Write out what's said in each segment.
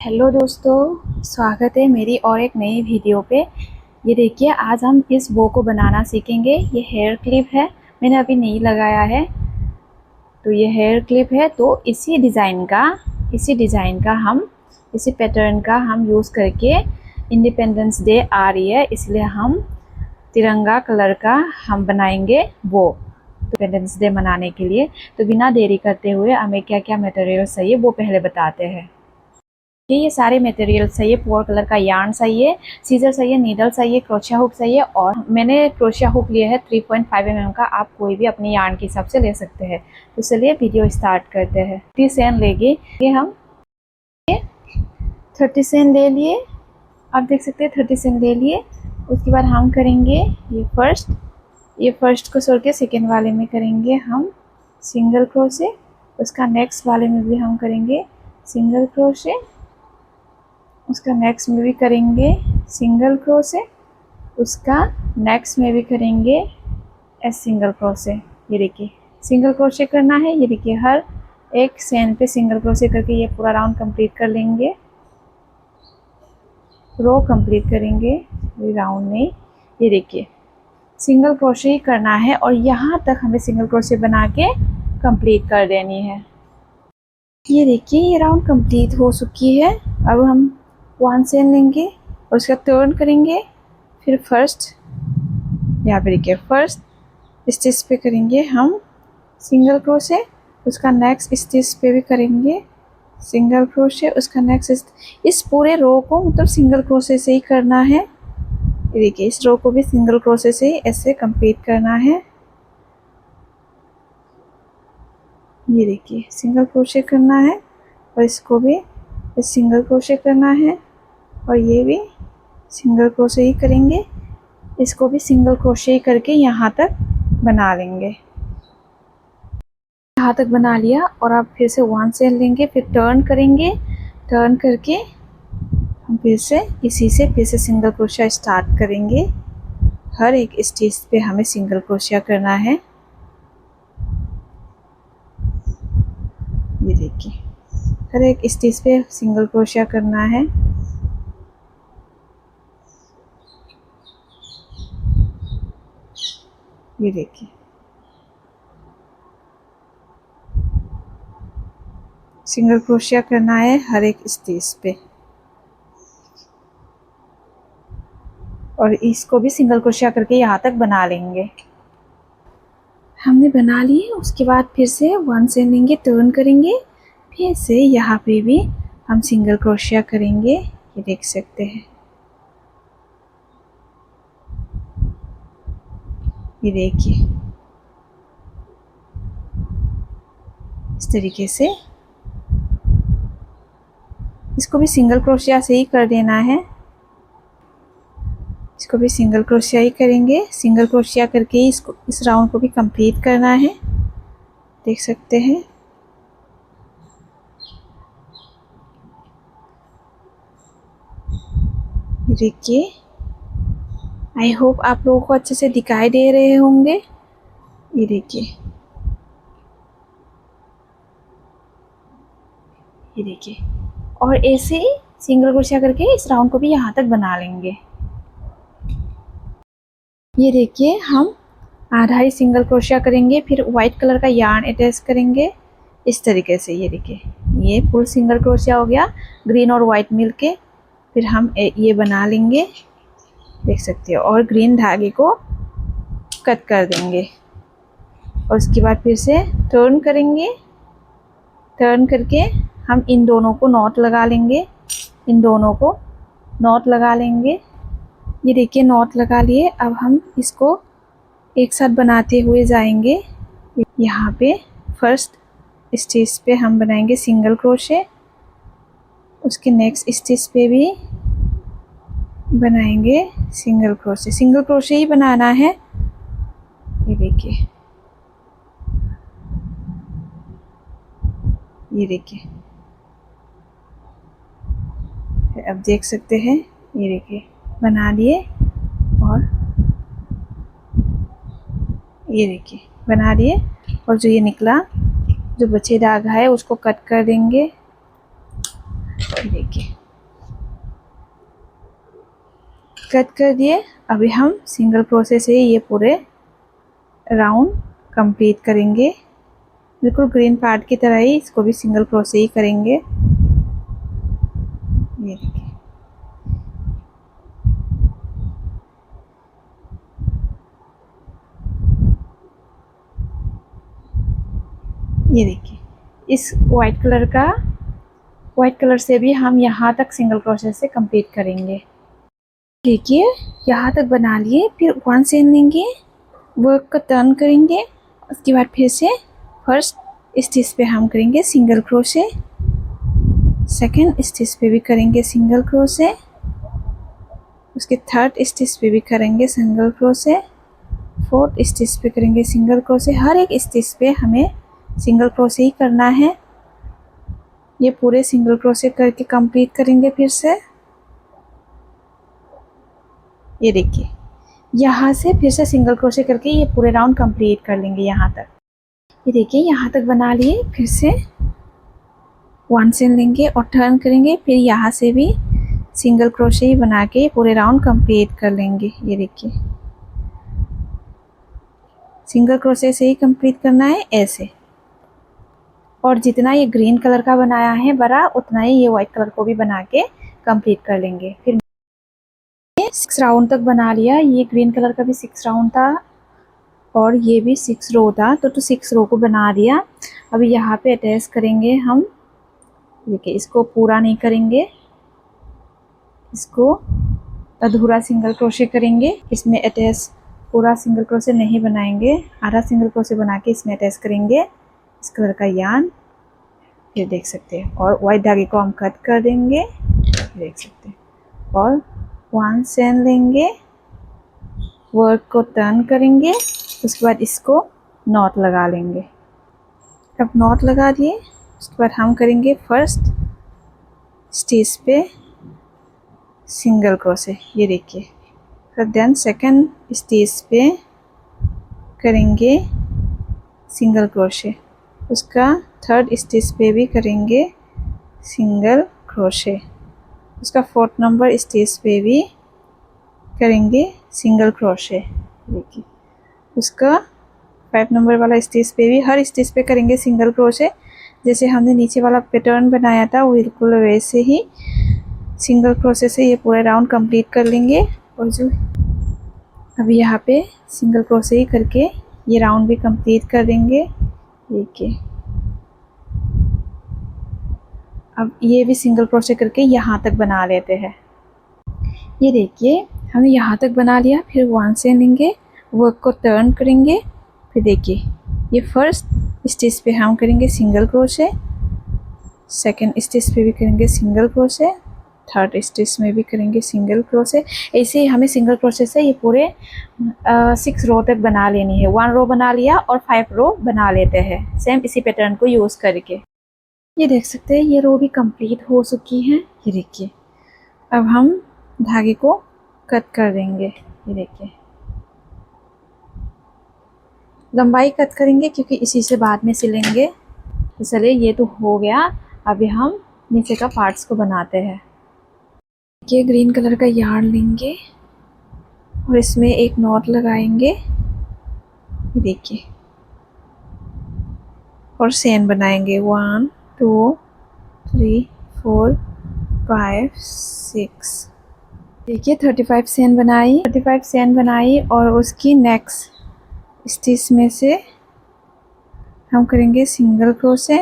Hello दोस्तों, स्वागत है मेरी और एक नई वीडियो पे। ये देखिए, आज हम इस बो को बनाना सीखेंगे। ये हेयर क्लिप है, मैंने अभी नहीं लगाया है। तो ये हेयर क्लिप है, तो इसी डिज़ाइन का हम इसी पैटर्न का हम यूज़ करके इंडिपेंडेंस डे आ रही है, इसलिए हम तिरंगा कलर का हम बनाएंगे बो इंडिपेंडेंस डे मनाने के लिए। तो बिना देरी करते हुए हमें क्या क्या मटेरियल चाहिए वो पहले बताते हैं। ये सारे मटेरियल चाहिए। 4 कलर का यार्न चाहिए, सीजर चाहिए, नीडल चाहिए, क्रोशिया हुक चाहिए। और मैंने क्रोशिया हुक लिया है 3.5 mm का। आप कोई भी अपने यार्न के हिसाब से ले सकते हैं। तो चलिए वीडियो स्टार्ट करते हैं। 30 सेन लेंगे, ये हम 30 सेन ले लिए। आप देख सकते हैं 30 सेन ले लिए। उसके बाद हम करेंगे ये फर्स्ट को छोड़ के सेकेंड वाले में करेंगे हम सिंगल क्रोशे। उसका नेक्स्ट वाले में भी हम करेंगे सिंगल क्रोशे। उसका नेक्स्ट में भी करेंगे सिंगल क्रोशे। उसका नेक्स्ट में भी करेंगे सिंगल क्रोशे। ये देखिए सिंगल क्रोशे करना है। ये देखिए हर एक सेन पे सिंगल क्रोशे करके ये पूरा राउंड कंप्लीट कर लेंगे, रो कंप्लीट करेंगे राउंड में। ये देखिए सिंगल क्रोशे ही करना है और यहाँ तक हमें सिंगल क्रोशे बना के कंप्लीट कर देनी है। ये देखिए ये राउंड कंप्लीट हो चुकी है। अब हम 1 सेन लेंगे और उसका टर्न करेंगे। फिर फर्स्ट यहाँ पे देखिए फर्स्ट स्टिच पे करेंगे हम सिंगल क्रोशे। उसका नेक्स्ट स्टिच पे भी करेंगे सिंगल क्रोशे। उसका नेक्स्ट इस पूरे रो को मतलब सिंगल क्रोशे से ही करना है। ये देखिए इस रो को भी सिंगल क्रोशे से ही ऐसे कंप्लीट करना है। ये देखिए सिंगल क्रोशे करना है और इसको भी सिंगल क्रोशे करना है और ये भी सिंगल क्रोशे ही करेंगे। इसको भी सिंगल क्रोशे ही करके यहाँ तक बना लेंगे। यहाँ तक बना लिया और अब फिर से 1 सेन लेंगे, फिर टर्न करेंगे। टर्न करके हम फिर से इसी से फिर से सिंगल क्रोशिया स्टार्ट करेंगे। हर एक स्टिच पे हमें सिंगल क्रोशिया करना है। ये देखिए हर एक स्टिच पे सिंगल क्रोशिया करना है। ये देखिए सिंगल क्रोशिया करना है हर एक स्टिच पे और इसको भी सिंगल क्रोशिया करके यहाँ तक बना लेंगे। हमने बना लिए। उसके बाद फिर से 1 सेन लेंगे, टर्न करेंगे। फिर से यहाँ पे भी हम सिंगल क्रोशिया करेंगे। ये देख सकते हैं। ये देखिए इस तरीके से इसको भी सिंगल क्रोशिया से ही कर देना है। इसको भी सिंगल क्रोशिया ही करेंगे। सिंगल क्रोशिया करके इसको इस राउंड को भी कंप्लीट करना है। देख सकते हैं। देखिए आई होप आप लोगों को अच्छे से दिखाई दे रहे होंगे। ये देखिए ये देखिए और ऐसे ही सिंगल क्रोशिया करके इस राउंड को भी यहाँ तक बना लेंगे। ये देखिए हम आधा ही सिंगल क्रोशिया करेंगे, फिर वाइट कलर का यार्न अटैच करेंगे इस तरीके से। ये देखिए ये फुल सिंगल क्रोशिया हो गया, ग्रीन और वाइट मिलके। फिर हम ये बना लेंगे, देख सकते हो, और ग्रीन धागे को कट कर देंगे। और उसके बाद फिर से टर्न करेंगे। टर्न करके हम इन दोनों को नॉट लगा लेंगे। इन दोनों को नॉट लगा लेंगे। ये देखिए नॉट लगा लिए। अब हम इसको एक साथ बनाते हुए जाएंगे। यहाँ पे फर्स्ट स्टिच पे हम बनाएंगे सिंगल क्रोशे। उसके नेक्स्ट स्टिच पे भी बनाएंगे सिंगल क्रोशे। सिंगल क्रोशे ही बनाना है। ये देखिए ये देखिए अब देख सकते हैं। ये देखिए बना लिए और ये देखिए बना दिए। और जो ये निकला जो बचे धागा है उसको कट कर देंगे ये देखिए कट कर दिए। अभी हम सिंगल क्रोशे से ये पूरे राउंड कंप्लीट करेंगे, बिल्कुल ग्रीन पार्ट की तरह ही इसको भी सिंगल क्रोशे ही करेंगे। ये देखिए ये देखिए इस वाइट कलर से भी हम यहाँ तक सिंगल क्रोशे से कंप्लीट करेंगे। देखिए यहाँ तक बना लिए, फिर 1 चेन लेंगे, वर्क को टर्न करेंगे, उसके बाद फिर से फर्स्ट स्टिच पे हम करेंगे सिंगल क्रोशे, सेकंड स्टिच पे भी करेंगे सिंगल क्रोशे, उसके थर्ड स्टिच पे भी करेंगे सिंगल क्रोशे, फोर्थ स्टिच पे करेंगे सिंगल क्रोशे। हर एक स्टिच पे हमें सिंगल क्रोशे ही करना है। ये पूरे सिंगल क्रोशे करके कंप्लीट करेंगे। फिर से ये देखिए यहाँ से फिर से सिंगल क्रोशे करके ये पूरे राउंड कंप्लीट कर लेंगे यहाँ तक। ये देखिए यहाँ तक बना लिए, फिर से 1 चेन लेंगे और टर्न करेंगे, फिर यहाँ से भी सिंगल क्रोशे ही बना के पूरे राउंड कंप्लीट कर लेंगे। ये देखिए सिंगल क्रोशे से ही कंप्लीट करना है ऐसे। और जितना ये ग्रीन कलर का बनाया है बड़ा, उतना ही ये व्हाइट कलर को भी बना के कंप्लीट कर लेंगे। फिर 6 राउंड तक बना लिया। ये ग्रीन कलर का भी 6 राउंड था और ये भी 6 रो था, तो 6 रो को बना दिया। अभी यहाँ पे अटैच करेंगे हम। देखिए इसको पूरा नहीं करेंगे, इसको अधूरा सिंगल क्रोशे करेंगे। इसमें अटैच पूरा सिंगल क्रोशे नहीं बनाएंगे, आधा सिंगल क्रोशे बना के इसमें अटैच करेंगे इस कलर का यार्न। ये देख सकते हैं, और वाइट धागे को हम कट कर देंगे, देख सकते हैं। और 1 चेन लेंगे, वर्क को टर्न करेंगे, उसके बाद इसको नॉट लगा लेंगे। अब नॉट लगा दिए, उसके बाद हम करेंगे फर्स्ट स्टिच पे सिंगल क्रोशे। ये देखिए, फिर देन सेकंड स्टिच पे करेंगे सिंगल क्रोशे, उसका थर्ड स्टिच पे भी करेंगे सिंगल क्रोशे, उसका 4th नंबर स्टिच पे भी करेंगे सिंगल क्रोशे। देखिए उसका 5 नंबर वाला स्टिच पे भी, हर स्टिच पे करेंगे सिंगल क्रोशे। जैसे हमने नीचे वाला पैटर्न बनाया था वो बिल्कुल वैसे ही सिंगल क्रोशे से ये पूरा राउंड कंप्लीट कर लेंगे। और जो अभी यहाँ पे सिंगल क्रोशे ही करके ये राउंड भी कंप्लीट कर देंगे। देखिए अब ये भी सिंगल क्रोशे करके यहाँ तक बना लेते हैं। ये देखिए हमने यहाँ तक बना लिया। फिर 1 चेन लेंगे, वर्क को टर्न करेंगे, फिर देखिए ये फर्स्ट स्टिच पे हम करेंगे सिंगल क्रोशे, सेकंड स्टिच पे भी करेंगे सिंगल क्रोशे, थर्ड स्टिच में भी करेंगे सिंगल क्रोशे। ऐसे ही हमें सिंगल क्रोशे से ये पूरे 6 रो तक बना लेनी है। 1 रो बना लिया और 5 रो बना लेते हैं सेम इसी पैटर्न को यूज़ करके। ये देख सकते हैं ये रो भी कंप्लीट हो चुकी है। ये देखिए अब हम धागे को कट कर देंगे। ये देखिए लंबाई कट करेंगे क्योंकि इसी से बाद में सिलेंगे। तो चलिए ये तो हो गया, अभी हम नीचे का पार्ट्स को बनाते हैं। ये ग्रीन कलर का यार्न लेंगे और इसमें एक नॉट लगाएंगे। ये देखिए और चेन बनाएंगे 1 2 3 4 5 6। देखिए 35 चेन बनाई और उसकी नेक्स्ट स्टिच में से हम करेंगे सिंगल क्रोशे,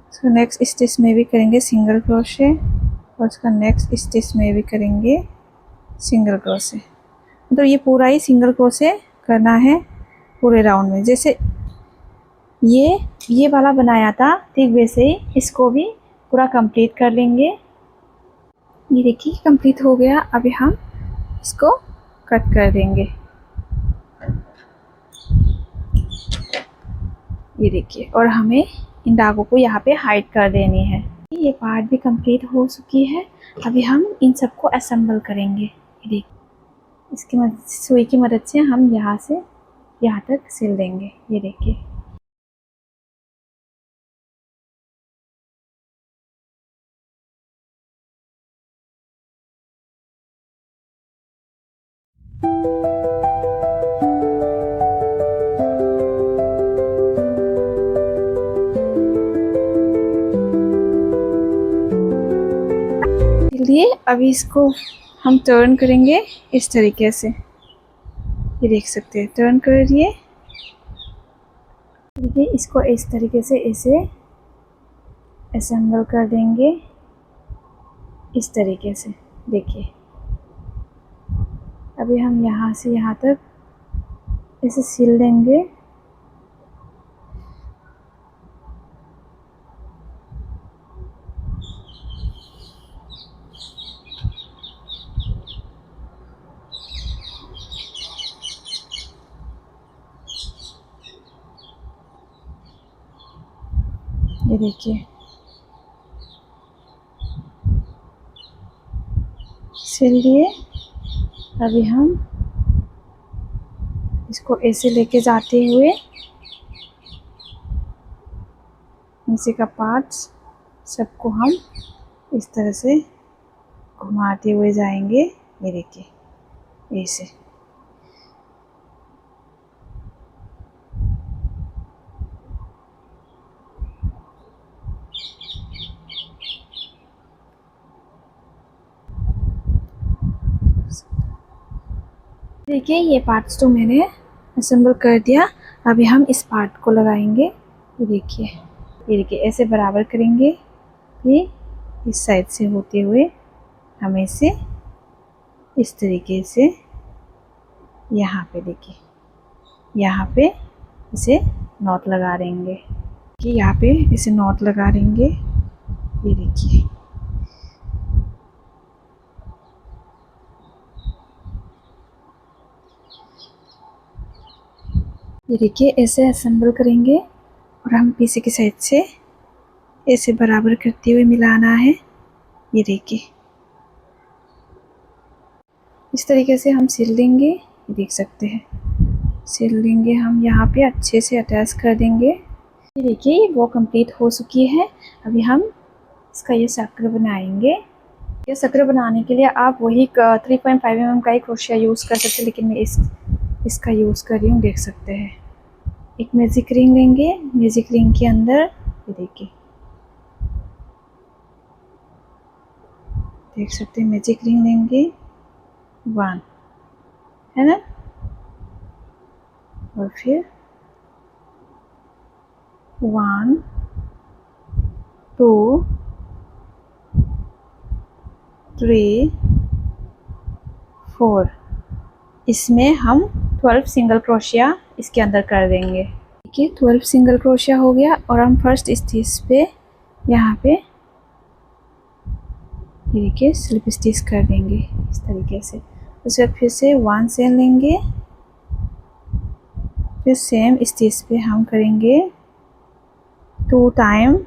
उसका नेक्स्ट स्टिच में भी करेंगे सिंगल क्रोशे और उसका नेक्स्ट स्टिच में भी करेंगे सिंगल क्रोशे। मतलब ये पूरा ही सिंगल क्रोशे करना है पूरे राउंड में। जैसे ये वाला बनाया था ठीक वैसे ही इसको भी पूरा कंप्लीट कर लेंगे। ये देखिए कंप्लीट हो गया। अभी हम इसको कट कर देंगे। ये देखिए और हमें इन धागों को यहाँ पे हाइड कर देनी है। ये पार्ट भी कंप्लीट हो चुकी है। अभी हम इन सबको असेंबल करेंगे। ये देखिए इसकी सुई की मदद से हम यहाँ से यहाँ तक सिल देंगे। ये देखिए लिए अभी इसको हम टर्न करेंगे इस तरीके से, ये देख सकते हैं टर्न कर दिए। देखिए इसको इस तरीके से ऐसे असेंबल कर देंगे इस तरीके से। देखिए अभी हम यहाँ से यहाँ तक इसे सिल देंगे। ये देखिए सिल दिए। अभी हम इसको ऐसे लेके जाते हुए नीचे का पार्ट्स सबको हम इस तरह से घुमाते हुए जाएंगे। ये देखिए ऐसे। देखिए ये पार्ट्स तो मैंने असेंबल कर दिया। अभी हम इस पार्ट को लगाएंगे। ये देखिए ऐसे बराबर करेंगे। ये इस साइड से होते हुए हम इसे इस तरीके से यहाँ पे देखिए, यहाँ पे इसे नॉट लगा देंगे कि यहाँ पे इसे नॉट लगा देंगे। ये देखिए ऐसे असेंबल करेंगे और हम पीछे की साइड से ऐसे बराबर करते हुए मिलाना है। ये देखिए इस तरीके से हम सिल देंगे। ये देख सकते हैं सिल देंगे हम, यहाँ पे अच्छे से अटैच कर देंगे। ये देखिए वो कंप्लीट हो चुकी है। अभी हम इसका ये चक्र बनाएंगे। ये चक्र बनाने के लिए आप वही 3.5 mm का एक क्रोशिया यूज़ कर सकते हैं, लेकिन मैं इसका यूज़ कर रही हूँ। देख सकते हैं एक मैजिक रिंग लेंगे। मैजिक रिंग के अंदर ये देखिए देख सकते हैं मैजिक रिंग लेंगे 1 है ना, और फिर 1 2 3 4। इसमें हम 12 सिंगल क्रोशिया इसके अंदर कर देंगे। देखिए 12 सिंगल क्रोशिया हो गया और हम फर्स्ट स्टिच पे यहाँ पे ये देखिए स्लिप स्टिच कर देंगे इस तरीके से। उसके बाद फिर से 1 चेन लेंगे, फिर सेम स्टिच पे हम करेंगे 2 टाइम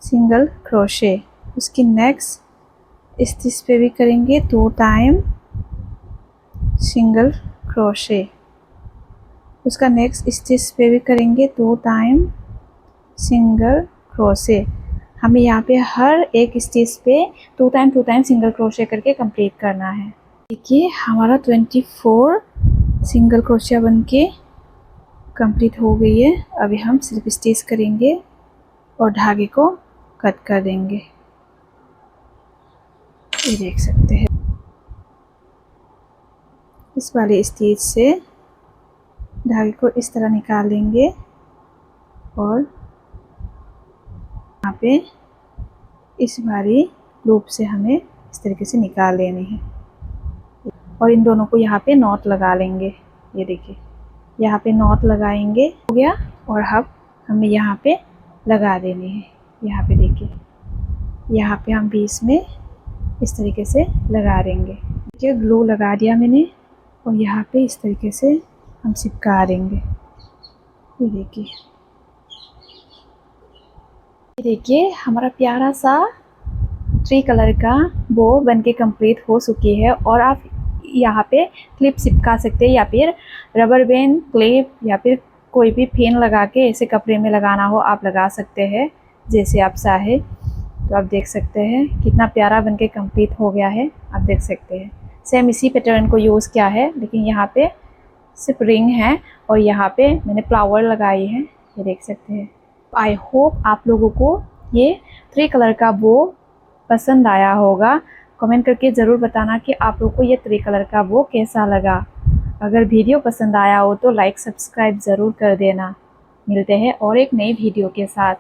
सिंगल क्रोशे। उसकी नेक्स्ट स्टिच पे भी करेंगे 2 टाइम सिंगल क्रोशे। उसका नेक्स्ट स्टिच पे भी करेंगे 2 टाइम सिंगल क्रोशे। हमें यहाँ पे हर एक स्टिच पे 2 टाइम सिंगल क्रोशे करके कंप्लीट करना है। देखिए हमारा 24 सिंगल क्रोशिया बनके कंप्लीट हो गई है। अभी हम स्लिप स्टिच करेंगे और धागे को कट कर देंगे। ये देख सकते हैं इस वाले स्टिच से धागे को इस तरह निकाल लेंगे और यहाँ पे इस वाली लूप से हमें इस तरीके से निकाल लेने हैं और इन दोनों को यहाँ पे नॉट लगा लेंगे। ये देखिए यहाँ पे नॉट लगाएंगे, हो गया। और अब हमें यहाँ पे लगा देने हैं। यहाँ पे देखिए यहाँ पे हम बीच में इस तरीके से लगा देंगे। देखिए ग्लू लगा दिया मैंने और यहाँ पे इस तरीके से हम चिपका देंगे। ये देखिए हमारा प्यारा सा 3 कलर का बो बनके कंप्लीट हो चुकी है। और आप यहाँ पे क्लिप चिपका सकते हैं या फिर रबर बैंड क्लिप या फिर कोई भी पिन लगा के ऐसे कपड़े में लगाना हो आप लगा सकते हैं जैसे आप चाहे। तो आप देख सकते हैं कितना प्यारा बनके कंप्लीट हो गया है। आप देख सकते हैं सेम इसी पैटर्न को यूज़ किया है, लेकिन यहाँ पे सिर्फ रिंग है और यहाँ पे मैंने फ्लावर लगाई है, ये देख सकते हैं। आई होप आप लोगों को ये 3 कलर का बो पसंद आया होगा। कमेंट करके ज़रूर बताना कि आप लोगों को ये 3 कलर का बो कैसा लगा। अगर वीडियो पसंद आया हो तो लाइक सब्सक्राइब ज़रूर कर देना। मिलते हैं और एक नई वीडियो के साथ।